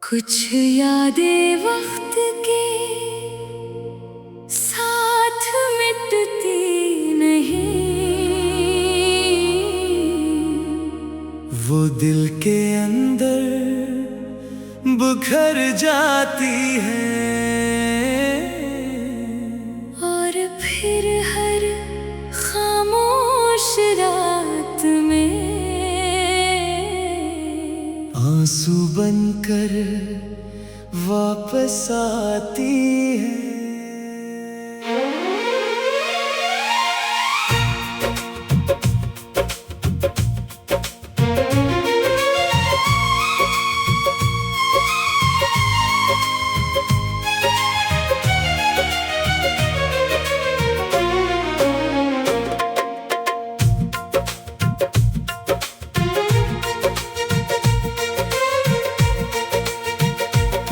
कुछ यादें वक्त के साथ मिटती नहीं, वो दिल के अंदर बुखर जाती है। और फिर हर खामोश रात में आंसू बनकर वापस आती है।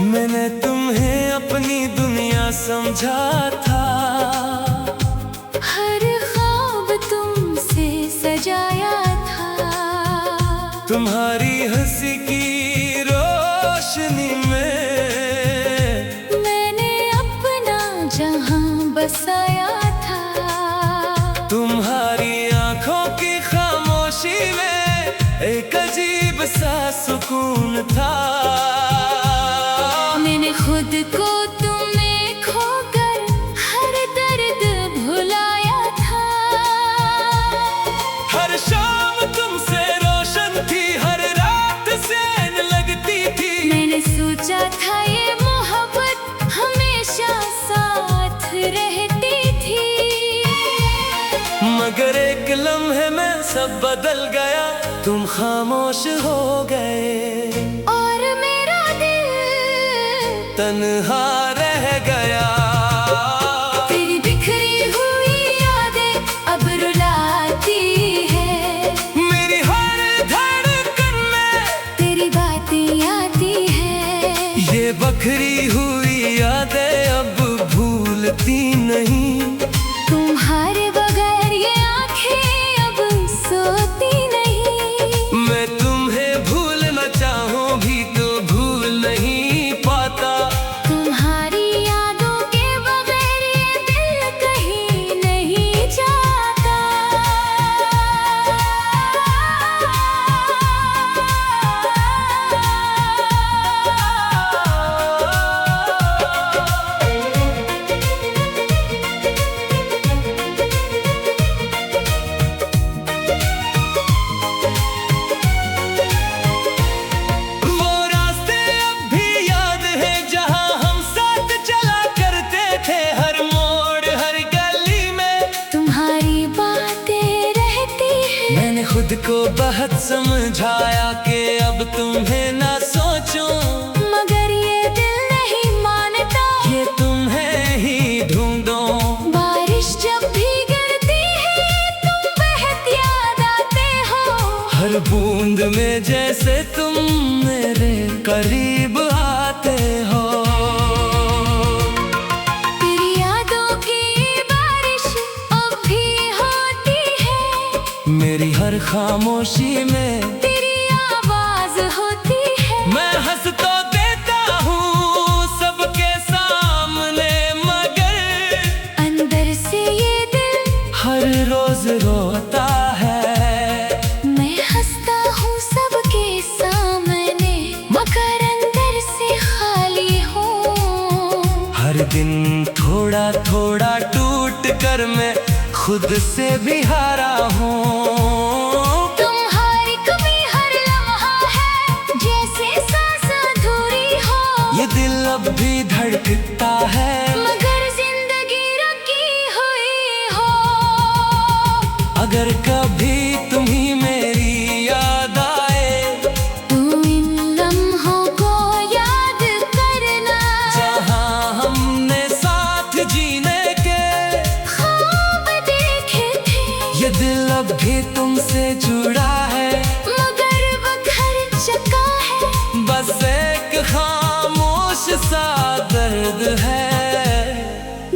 मैंने तुम्हें अपनी दुनिया समझा था, हर ख्वाब तुमसे सजाया था। तुम्हारी हंसी की रोशनी में मैंने अपना जहां बसाया था। तुम्हारी आंखों की खामोशी में एक अजीब सा सुकून था। मैंने खुद को तुम्हें खोकर हर दर्द भुलाया था। हर शाम तुमसे रोशन थी, हर रात चैन लगती थी। मैंने सोचा था ये मोहब्बत हमेशा साथ रहती थी, मगर एक लम्हे में सब बदल गया, तुम खामोश हो गए और मेरा दिल तन्हा रह गया। तेरी बिखरी हुई यादें अब रुलाती है, मेरी हर धड़कन में तेरी बातें आती है। ये बखरी हुई यादें अब भूलती नहीं। तुम्हारे बगैर ये आंखें अब सोती नहीं। मैं तुम्हें भूलना चाहूं भी तो भूल नहीं पाता। तुम्हारी यादों के बगैर ये दिल कहीं नहीं जाता। वो रास्ते अब भी याद है जहां हम साथ चला करते थे, हर मोड़ हर गली में तुम्हारी बातें रहती हैं। मैंने खुद को बहुत समझाया कि अब तुम्हें ना सोचूं, मगर ये दिल नहीं मानता। ये तुम्हें ही ढूंढूं। बारिश जब भी गिरती है तुम बहत याद आते हो। हर बूंद में जैसे तुम मेरे करीब आते हो। तेरी यादों की बारिश अब भी होती है, मेरी हर खामोशी में तेरी आवाज होती है। मैं हंस तो देता हूँ सबके सामने, मगर अंदर से ये दिल हर रोज रोता है। मैं हंसता हूँ सबके सामने, मगर अंदर से खाली हूँ। हर दिन थोड़ा थोड़ा टूट कर मैं खुद से भी हारा हूँ। तुम्हारी कमी हर लम्हा है जैसे सांस अधूरी हो। ये दिल अब भी धड़कता है, मगर जिंदगी रुकी हुई हो। अगर कभी तुम्ही मेरी याद आए, तू इन लम्हों को याद करना, जहाँ हमने साथ जीने के ख्वाब देखे थे। ये दिल अब भी तुमसे जुड़ा है, मगर बखर चुका है। बस एक खामोश सा दर्द है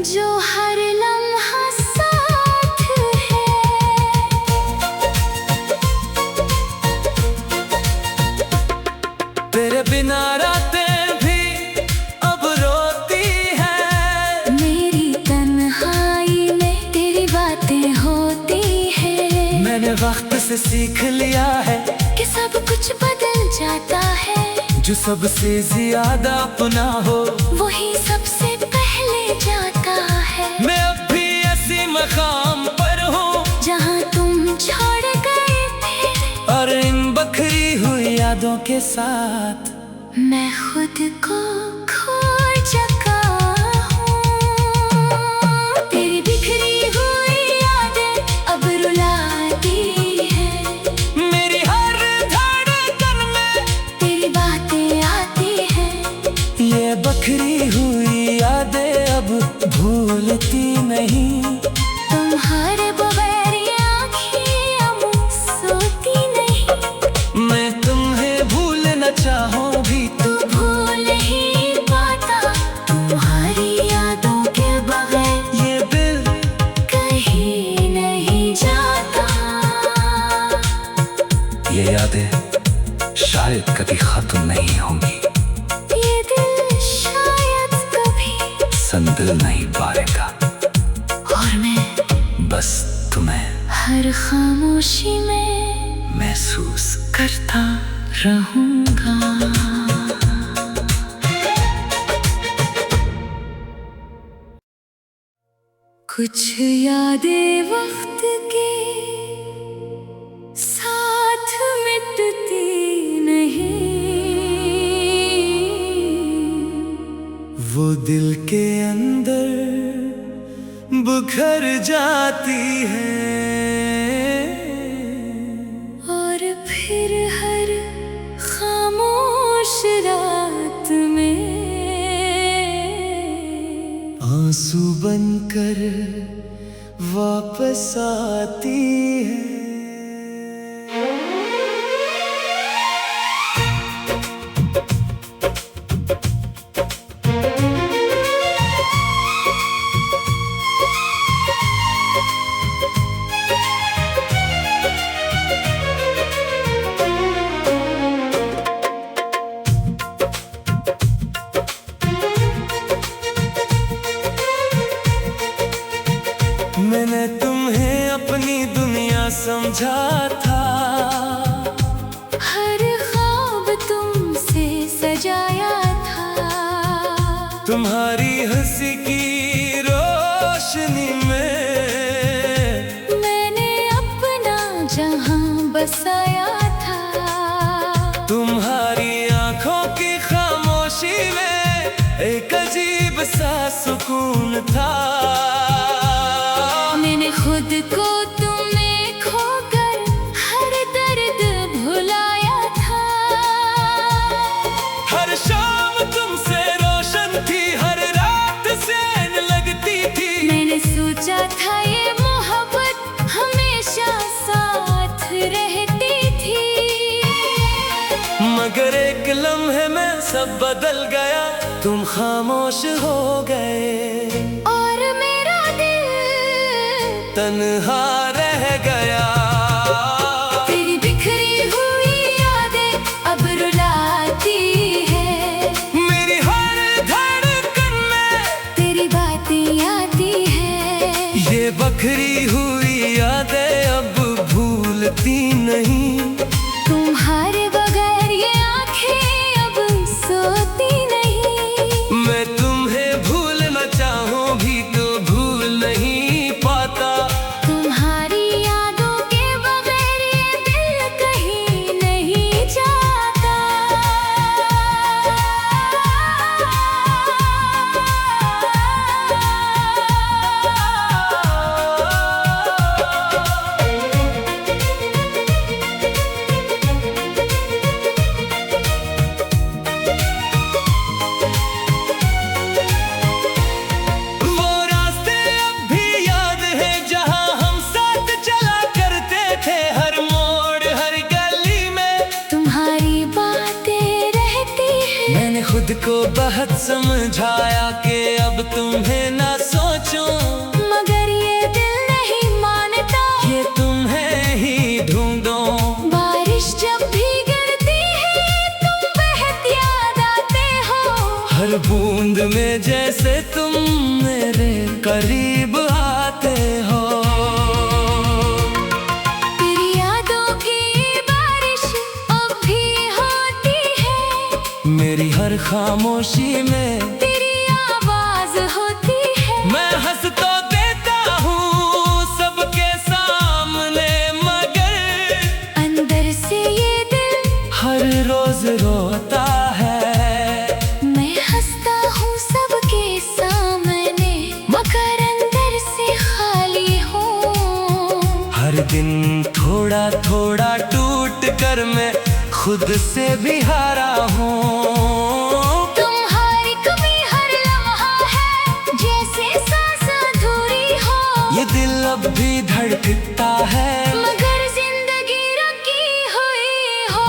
जो हर लम्हा साथ है। तेरे बिना रातें सीख लिया है कि सब कुछ बदल जाता है। जो सबसे ज्यादा अपना हो वही सबसे पहले जाता है। मैं अब भी ऐसी मकाम पर हूँ जहाँ तुम छोड़ गए थे, और इन बखरी हुई यादों के साथ मैं खुद को खो चुका हूँ। तेरी बिखरी हुई यादें अब रुलाती है। मेरी हर धड़कन में तेरी बातें आती हैं। ये बखरी हुई यादें अब भूलती नहीं। तुम्हारे बगैर ये आँखें अब सोती नहीं। मैं तुम्हें भूलना चाहूँ भी तू भूल ही पाता। तुम्हारी यादों के बगैर ये दिल कहीं नहीं जाता। ये यादें शायद कभी खत्म नहीं होंगी। ये दिल शायद कभी संदिल नहीं पाएगा, और मैं बस तुम्हें हर खामोशी में महसूस करता रहूंगा। कुछ यादें वक्त के साथ मिटती नहीं। वो दिल के अंदर बुखर जाती है। और फिर हर खामोश रात में आंसू बनकर वापस आती है। मैंने तुम्हें अपनी दुनिया समझा था। हर ख्वाब तुमसे सजाया था। तुम्हारी हंसी की रोशनी में मैंने अपना जहां बसाया था। तुम्हारी आंखों की खामोशी में एक अजीब सा सुकून था। मैंने खुद को तुम्हें खोकर हर दर्द भुलाया था। हर शाम तुमसे रोशन थी, हर रात सैन लगती थी। मैंने सोचा था ये मोहब्बत हमेशा साथ रहती थी। मगर एक लम्हे में सब बदल गया, तुम खामोश हो गए और मेरा दिल तन्हा रह गया। तेरी बिखरी हुई यादें अब रुलाती है। मेरी हर धड़कन में तेरी बातें आती हैं। ये बखरी हुई यादें अब भूलती नहीं। तुम्हारे बगैर ये आँखें अब सोती नहीं। मैं तुम्हें भूलना चाहूँ भी तो भूल नहीं पाता। तुम्हारी यादों के बगैर ये दिल कहीं नहीं जाता। वो रास्ते अब भी याद है जहाँ हम साथ चला करते थे। हर मोड़ हर गली में तुम्हारी बातें रहती हैं। मैंने खुद को बहुत समझाया कि अब तुम्हें ना सोचूं, मगर ये दिल नहीं मानता। ये तुम्हें ही ढूंढूं। बारिश जब भी गिरती है तुम बेहद याद आते हो। हर बूंद में जैसे तुम मेरे करीब आते हो। तेरी यादों मेरी हर खामोशी में तेरी आवाज होती है। मैं हंस तो देता हूँ सबके सामने, मगर अंदर से ये दिल हर रोज रोता है। मैं हंसता हूँ सबके सामने, मगर अंदर से खाली हूँ। हर दिन थोड़ा थोड़ा टूट कर मैं खुद से भी हारा हूँ। तुम्हारी कमी हर लम्हा है, जैसे सांस अधूरी हो। ये दिल अब भी धड़कता है, मगर जिंदगी रुकी हुई हो।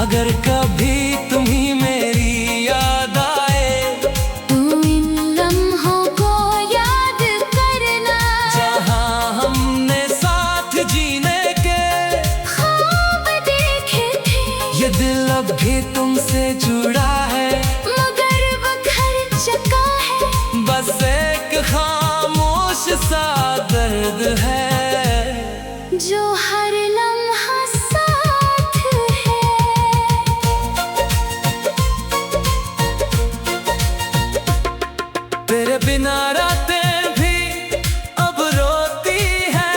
अगर कभी तुम्ही मेरी याद आए, तू इन लम्हों को याद करना, जहाँ हमने साथ जीने के ख्वाब देखे थे। ये दिल अब भी तुमसे जुड़ा है, मगर बिखर चुका है। बस एक खामोश सा दर्द है, जो हर लम्हा साथ है। तेरे बिना रातें भी अब रोती है।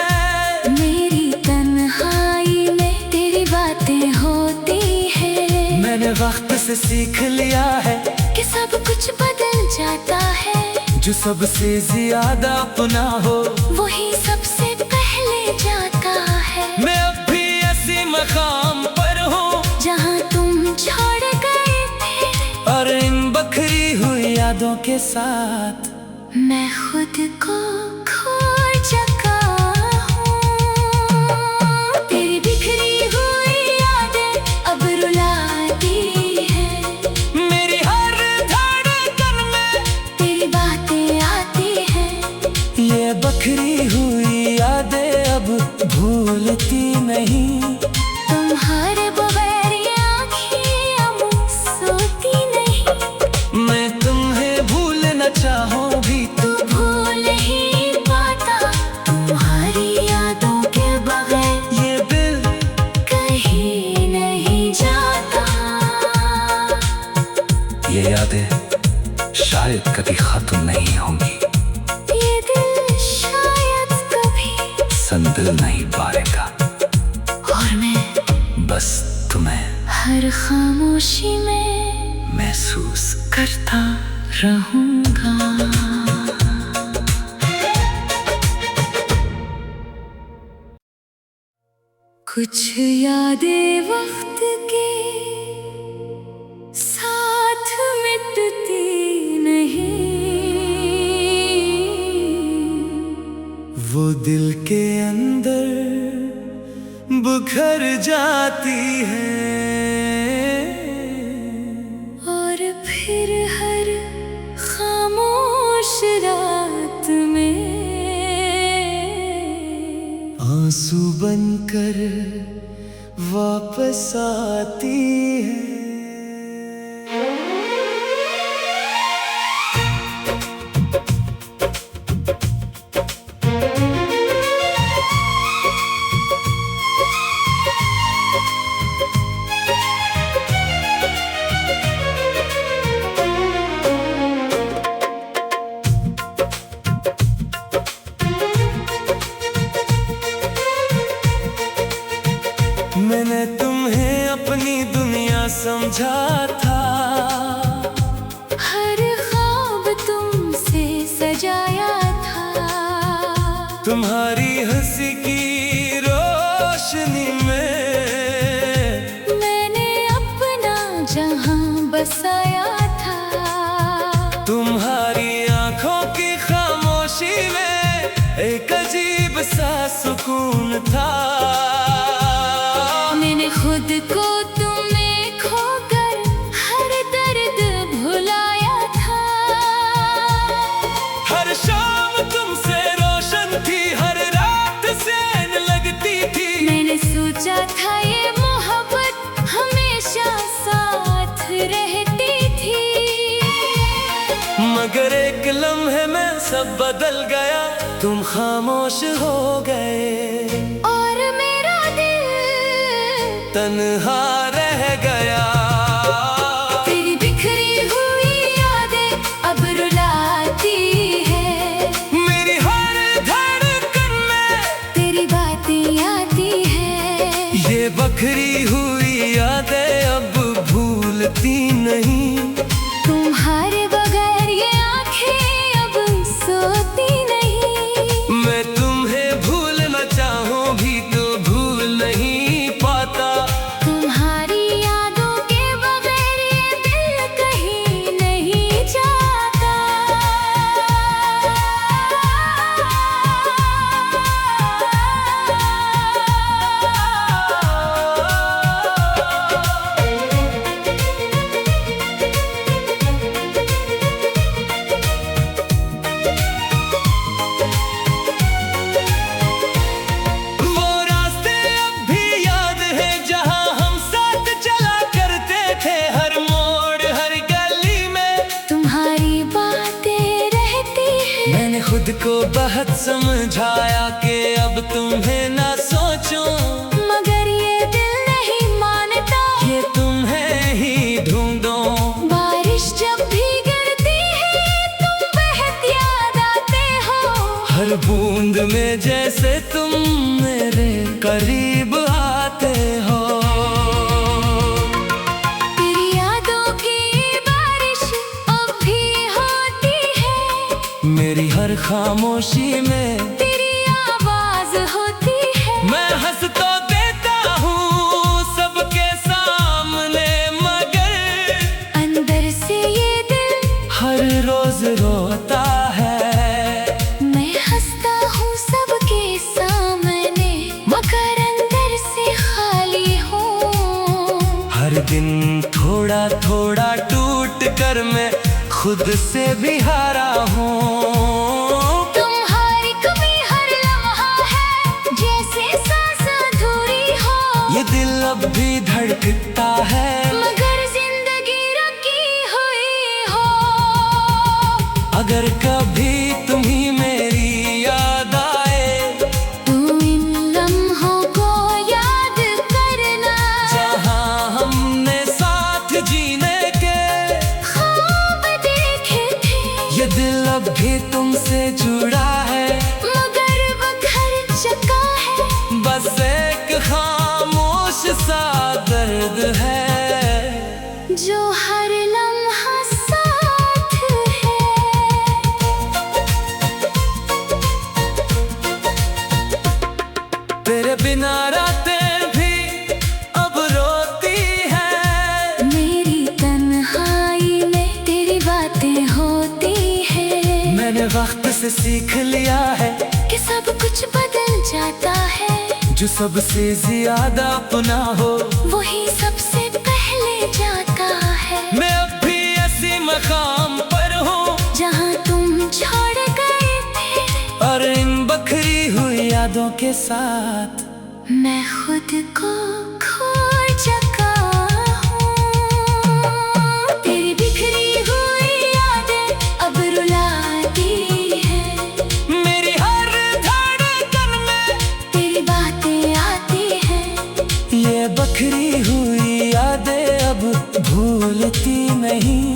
मेरी तन्हाई में तेरी बातें होती है। मैंने वक्त से सीख लिया है कि सब कुछ बदल जाता है। जो सबसे ज्यादा अपना हो, वही सबसे पहले जाता है। मैं अब भी ऐसी मकाम पर हूँ जहाँ तुम छोड़ गए थे, और इन बखरी हुई यादों के साथ मैं खुद को खो चुका हूँ। तेरी बिखरी हुई यादें अब रुलाती है। मेरी हर धड़कन में तेरी बातें आती हैं। ये बखरी हुई यादें अब भूलती नहीं। तुम्हारे बगैर ये आँखें अब सोती नहीं। मैं तुम्हें भूलना चाहूँ भी तू भूल ही पाता, तुम्हारी यादों के बगैर ये दिल कहीं नहीं जाता। ये यादें शायद कभी खत्म नहीं होंगी। ये दिल शायद कभी संदिल नहीं पाएगा, और मैं बस तुम्हें हर खामोशी में महसूस करता रहूंगा। कुछ यादें वक्त के साथ मिटती नहीं। वो दिल के अंदर बुखर जाती है, और फिर हर खामोश रात में आंसू बनकर वापस आती है। मैंने तुम्हें अपनी दुनिया समझा था, हर ख्वाब तुमसे सजाया था। तुम्हारी हंसी की रोशनी में मैंने अपना जहां बसाया था। तुम्हारी आंखों की खामोशी में एक अजीब सा सुकून था। मैंने खुद को तुम्हें खोकर हर दर्द भुलाया था। हर शाम तुमसे रोशन थी, हर रात सैन लगती थी। मैंने सोचा था ये मोहब्बत हमेशा साथ रहती थी। मगर एक लम्हे में सब बदल गया, तुम खामोश हो गए और मेरा दिल तन्हा रह गया। समझाया कि अब तुम्हें ना सोचूं, मगर ये दिल नहीं मानता, ये तुम्हें ही ढूंढो। बारिश जब भी गिरती है तुम बहत याद आते हो, हर बूंद में जैसे तुम मेरे करीब आते हो। तेरी यादों की बारिश अब भी होती है, मेरी हर खामोशी में तेरी आवाज होती है। मैं हंस तो देता हूँ सबके सामने, मगर अंदर से ये दिल हर रोज रोता है। मैं हंसता हूँ सबके सामने, मगर अंदर से खाली हूँ। हर दिन थोड़ा थोड़ा टूट कर मैं खुद से भी हारा हूँ। तुम्हारी कमी हर लम्हा है, जैसे सांस अधूरी हो। ये दिल अब भी धड़कता है, मगर जिंदगी रुकी हुई हो। अगर कभी तुम्ही मेरी याद आए, तुम इन लम्हों को याद करना, जहाँ हमने साथ जीने के ख्वाब देखे थे। ये दिल अब भी तुमसे जुड़ा है, मगर बिखर चुका है। बस एक खामोश सा दर्द है, जो हर लम्हा साथ है। तेरे बिना रातें भी अब रोती है। मेरी तन्हाई में तेरी बातें होती है। मैंने वक्त से सीख लिया है कि सब कुछ बदल जाता है, जो सबसे ज्यादा अपना हो वही सबसे पहले जाता है। मैं अब भी ऐसी मकाम पर हूँ जहाँ तुम छोड़ गए थे, और इन बखरी हुई यादों के साथ मैं खुद को खो चुका हूँ। तेरी बिखरी हुई यादें अब रुलाती है, मेरी हर धड़कन में तेरी बातें आती हैं। ये बखरी हुई यादें अब भूलती नहीं।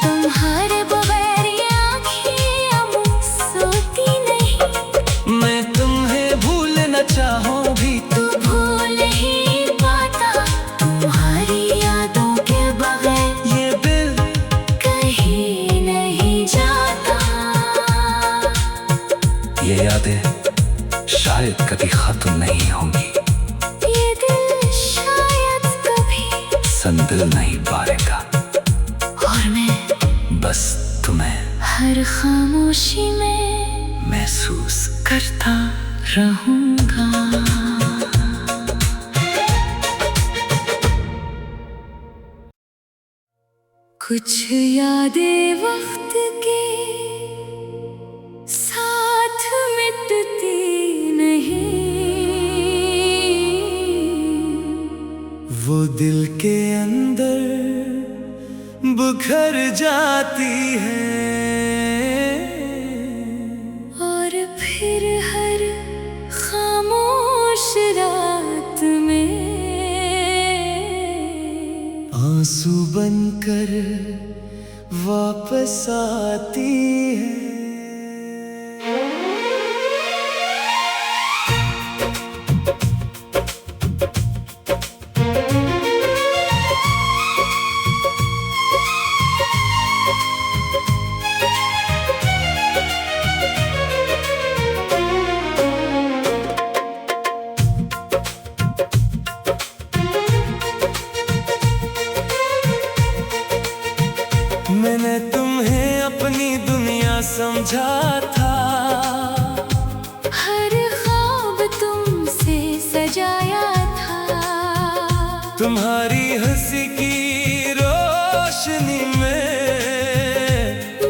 तुम्हारे बगैर ये आँखें अब सोती नहीं। मैं तुम्हें भूलना चाहूँ भी तू भूल ही पाता, तुम्हारी यादों के बगैर ये दिल कहीं नहीं जाता। ये यादें शायद कभी खत्म नहीं होंगी, ये दिल शायद कभी संदिल नहीं पाएगा, और मैं बस तुम्हें हर खामोशी में महसूस करता रहूंगा। कुछ यादें वक्त के साथ मिटती नहीं, वो दिल के अंदर बुखर जाती है। और फिर हर खामोश रात में आंसू बनकर वापस आती है। मैंने तुम्हें अपनी दुनिया समझा था, हर ख्वाब तुमसे सजाया था। तुम्हारी हंसी की रोशनी में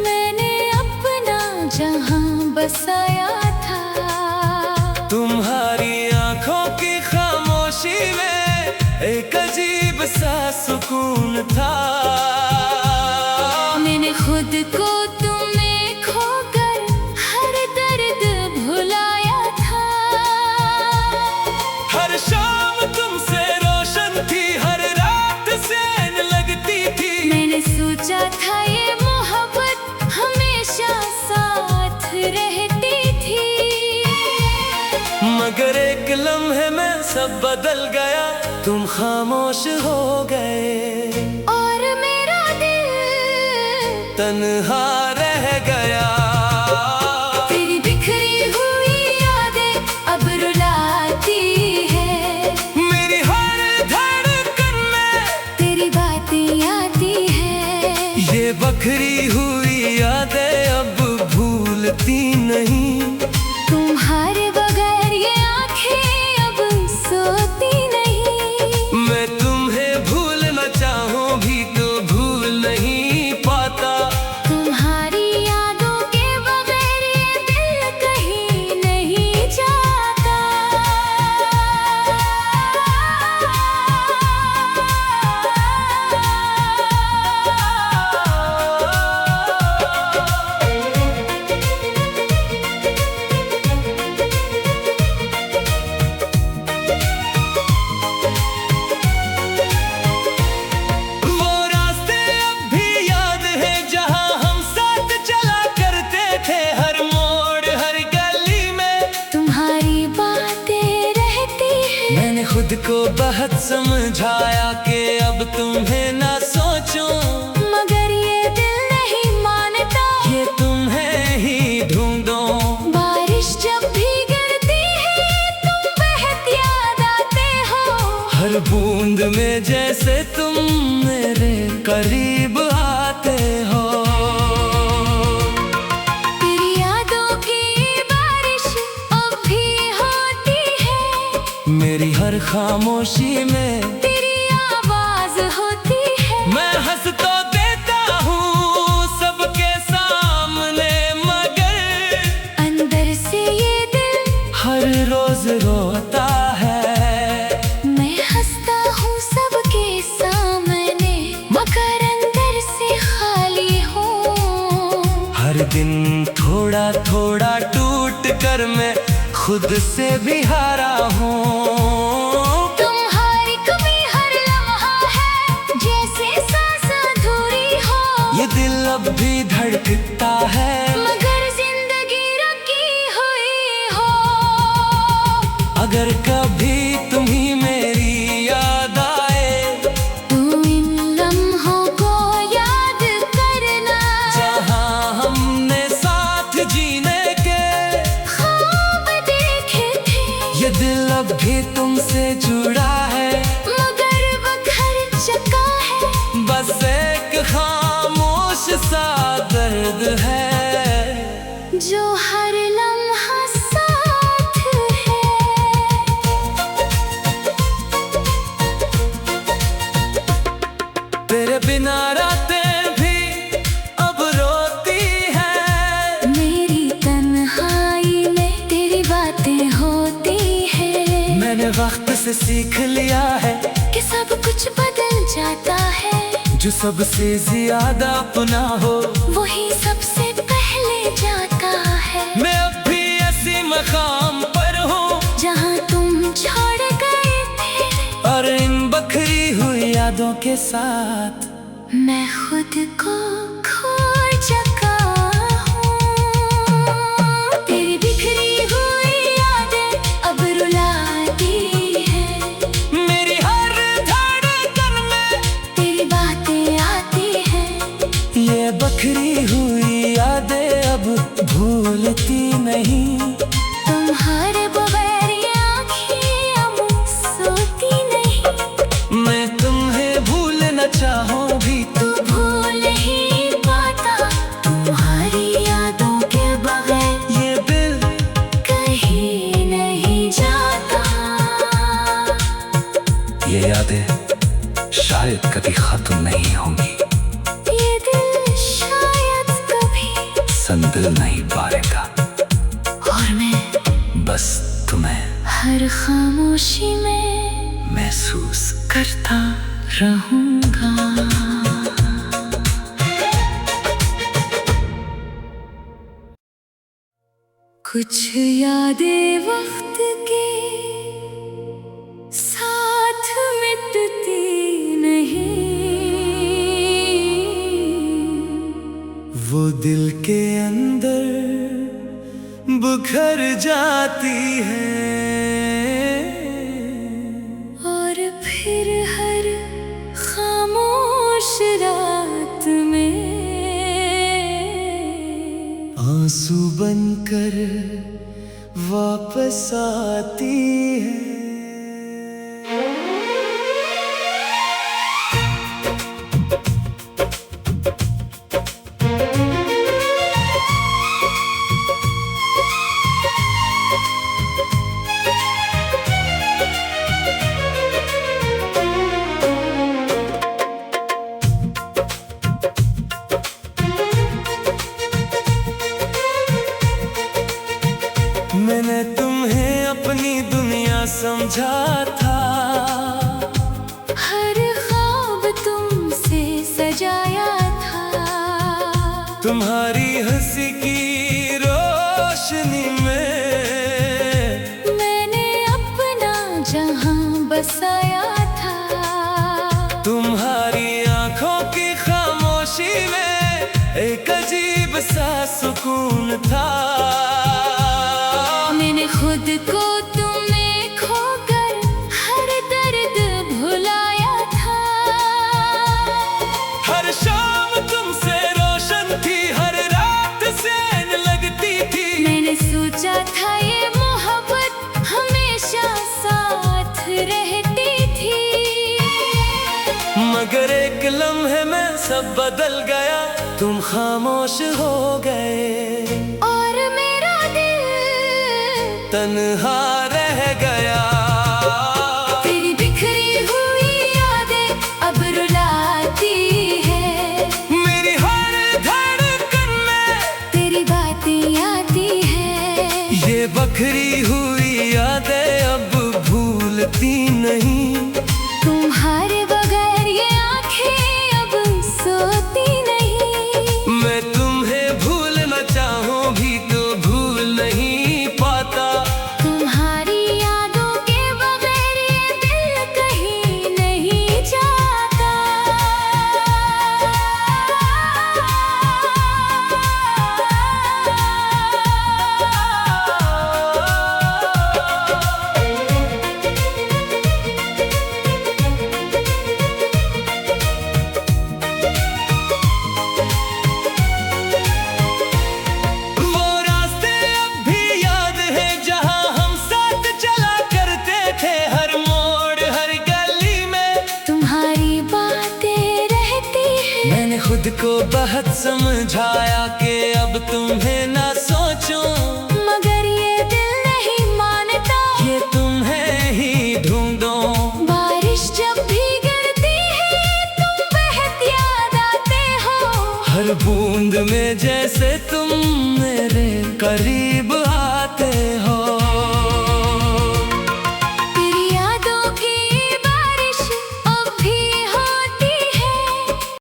मैंने अपना जहां बसाया था। तुम्हारी आंखों की खामोशी में एक अजीब सा सुकून था। मैंने खुद को तुम्हें खोकर हर दर्द सोचा था ये मोहब्बत हमेशा साथ रहती थी, मगर एक लम्हे में सब बदल गया, तुम खामोश हो गए और मेरा दिल तन्हा रह गया। तेरी बिखरी हुई यादें अब रुलाती है, मेरी हर धड़कन में तेरी बातें आती है। ये बखरी हुई यादें अब भूलती नहीं, तुम्हारे बगैर ये आंखें अब सोती नहीं। मैं तुम्हें भूलना चाहूं भी तो भूल नहीं पाता। तुम्हारी यादों के बगैर ये दिल कहीं नहीं जाता। वो रास्ते अब भी याद है जहां हम साथ चला करते थे, हर मोड़ हर गली में तुम्हारी बातें रहती हैं, मैंने खुद को बहुत समझाया कि अब तुम्हें ना सोचूं, मगर ये दिल नहीं मानता। ये तुम्हें ही ढूंढूं। बारिश जब भी गिरती है तुम बहत याद आते हो, हर बूंद में जैसे तुम मेरे करीब आते हो। तेरी यादों की बारिश अब भी होती है, मेरी हर खामोशी में तेरी आवाज होती है। मैं हंस तो देता हूँ सबके सामने, मगर अंदर से ये दिल हर रोज रोता है। मैं हंसता हूँ सबके सामने, मगर अंदर से खाली हूँ। हर दिन थोड़ा थोड़ा टूट कर मैं खुद से भी हारा हूँ। तुम्हारी कमी हर लम्हा है जैसे सांस अधूरी हो, ये दिल अब भी धड़कता है, मगर जिंदगी रुकी हुई हो। अगर कभी तुम्ही मेरी याद आए, तुम इन लम्हों को याद करना, जहाँ हमने साथ जीने के ख्वाब देखे थे। ये दिल अब भी तुमसे जुड़ा है, मगर वो घर चका है, बस एक खामोश सा दर्द है जो हर लम्हा साथ है। तेरे बिना रातें भी अब रोती है, मेरी तन्हाई में तेरी बातें होती है। मैंने वक्त से सीख लिया है कि सब कुछ बदल जाता है, जो सबसे ज्यादा अपना हो वही सबसे पहले जाता है। मैं अब भी ऐसी मकाम पर हूँ जहाँ तुम छोड़ गए थे, और इन बखरी हुई यादों के साथ मैं खुद को खो चुका हूँ। तेरी बिखरी हुई यादें अब रुलाती है, मेरी हर धड़कन में तेरी बातें आती है। ये बखरी हुई यादें अब भूलती नहीं, तुम्हारे बगैर ये आँखें अब सोती नहीं। मैं तुम्हें भूलना चाहूं भी तू भूल ही पाता, तुम्हारी यादों के बगैर ये दिल कहीं नहीं जाता। ये यादें शायद कभी खत्म नहीं होंगी, ये दिल शायद कभी संदिल नहीं पाएगा, और मैं बस तुम्हें हर खामोशी में महसूस करता रहूंगा। कुछ यादें वक्त के साथ मिटती नहीं, दिल के अंदर बुखर जाती है। और फिर हर खामोश रात में आंसू बनकर वापस आती है। मैंने तुम्हें अपनी दुनिया समझा था, हर ख्वाब तुमसे सजाया था। तुम्हारी हंसी की रोशनी में मैंने अपना जहां बसाया था। तुम्हारी आंखों की खामोशी में एक अजीब सा सुकून था। मैंने खुद को तुम्हें खोकर हर दर्द भुलाया था। हर शाम तुमसे रोशन थी, हर रात सैन लगती थी। मैंने सोचा था ये मोहब्बत हमेशा साथ रहती थी। मगर एक लम्हे में सब बदल गया, तुम खामोश हो गए और मेरा दिल तन्हा रह गया। तेरी बिखरी हुई यादें अब रुलाती है। मेरी हर धड़कन में तेरी बातें आती है। ये बखरी हुई यादें अब भूलती नहीं। तुम्हारे बगैर ये आंखें अब सोती नहीं। मैं तुम्हें भूलना चाहूं भी तो भूल नहीं पाता। तुम्हारी यादों के बगैर ये दिल कहीं नहीं जाता। वो रास्ते अब भी याद है जहां हम साथ चला करते थे, हर मोड़ हर गली में तुम्हारी बातें रहती हैं। मैंने खुद को बहुत समझाया कि अब तुम्हें ना सोचूं, मगर ये दिल नहीं मानता। ये तुम्हें ही ढूंढूं। बारिश जब भी गिरती है तुम बेहद याद आते हो। हर बूंद में जैसे तुम मेरे करीब आते हो।